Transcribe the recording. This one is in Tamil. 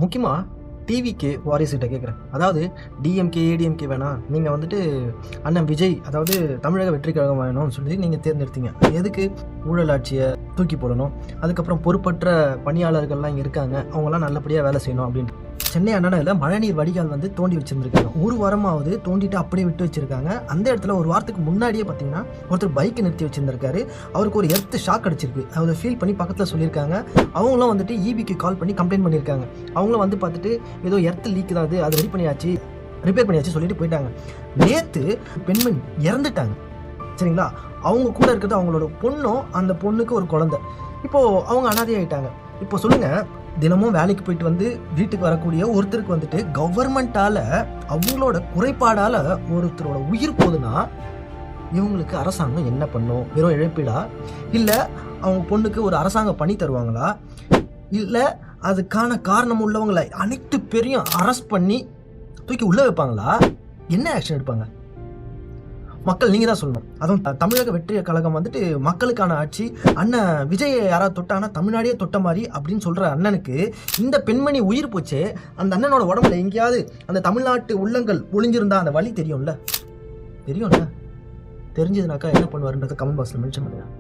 முக்கியமாக டிவிக்கு வாரிசுகிட்ட கேட்குறேன். அதாவது டிஎம்கே ஏடிஎம்கே வேணாம், நீங்கள் வந்துட்டு அண்ணன் விஜய், அதாவது தமிழக வெற்றி கழகம் வேணும்னு சொல்லி நீங்கள் தேர்ந்தெடுத்தீங்க. எதுக்கு? ஊழலாட்சியை தூக்கி போடணும், அதுக்கப்புறம் பொறுப்பற்ற பணியாளர்கள்லாம் இங்கே இருக்காங்க, அவங்களாம் நல்லபடியாக வேலை செய்யணும் அப்படின்ட்டு. சென்னை அண்ணாநகரில் மழைநீர் வடிகால் வந்து தோண்டி வச்சுருந்துருக்காங்க. ஒரு வாரமாவது தோண்டிட்டு அப்படியே விட்டு வச்சுருக்காங்க. அந்த இடத்துல ஒரு வாரத்துக்கு முன்னாடியே பார்த்தீங்கன்னா ஒருத்தர் பைக்கை நிறுத்தி வச்சுருந்துருக்காரு. அவருக்கு ஒரு எர்த்து ஷாக் அடிச்சிருக்கு. அதை ஃபீல் பண்ணி பக்கத்தில் சொல்லியிருக்காங்க. அவங்களும் வந்துட்டு ஈபிக்கு கால் பண்ணி கம்ப்ளைண்ட் பண்ணியிருக்காங்க. அவங்களும் வந்து பார்த்துட்டு ஏதோ எர்த்து லீக் தான், அது ரெடி பண்ணியாச்சு, ரிப்பேர் பண்ணியாச்சு சொல்லிட்டு போயிட்டாங்க. நேற்று பெண்மணி இறந்துட்டாங்க. சரிங்களா? அவங்க கூட இருக்கிறது அவங்களோட பொண்ணும், அந்த பொண்ணுக்கு ஒரு குழந்தை. இப்போது அவங்க அனாதையாயிட்டாங்க. இப்போ சொல்லுங்கள், தினமும் வேலைக்கு போயிட்டு வந்து வீட்டுக்கு வரக்கூடிய ஒருத்தருக்கு வந்துட்டு கவர்மெண்ட்டால் அவங்களோட குறைபாடால் ஒருத்தரோட உயிர் போகுதுன்னா இவங்களுக்கு அரசாங்கம் என்ன பண்ணும்? வெறும் இழப்பீடா? இல்லை அவங்க பொண்ணுக்கு ஒரு அரசாங்க பணி தருவாங்களா? இல்லை அதுக்கான காரணம் உள்ளவங்களை அனைத்து பேரையும் அரெஸ்ட் பண்ணி தூக்கி உள்ளே வைப்பாங்களா? என்ன ஆக்ஷன் எடுப்பாங்க? மக்கள் நீங்கள் தான் சொல்லணும். அதுவும் தமிழக வெற்றி கழகம் வந்துட்டு மக்களுக்கான ஆட்சி, அண்ணன் விஜயை யாராவது தொட்டானா தமிழ்நாடே தொட்ட மாதிரி அப்படின்னு சொல்கிற அண்ணனுக்கு இந்த பெண்மணி உயிர் போச்சு. அந்த அண்ணனோட உடம்புல எங்கேயாவது அந்த தமிழ்நாட்டு உள்ளங்கள் ஒளிஞ்சிருந்தா அந்த வழி தெரியும்ல? தெரிஞ்சதுனாக்கா என்ன பண்ணுவாருன்றதை கமெண்ட் பாக்ஸில் மென்ஷன் பண்ணுங்கள்.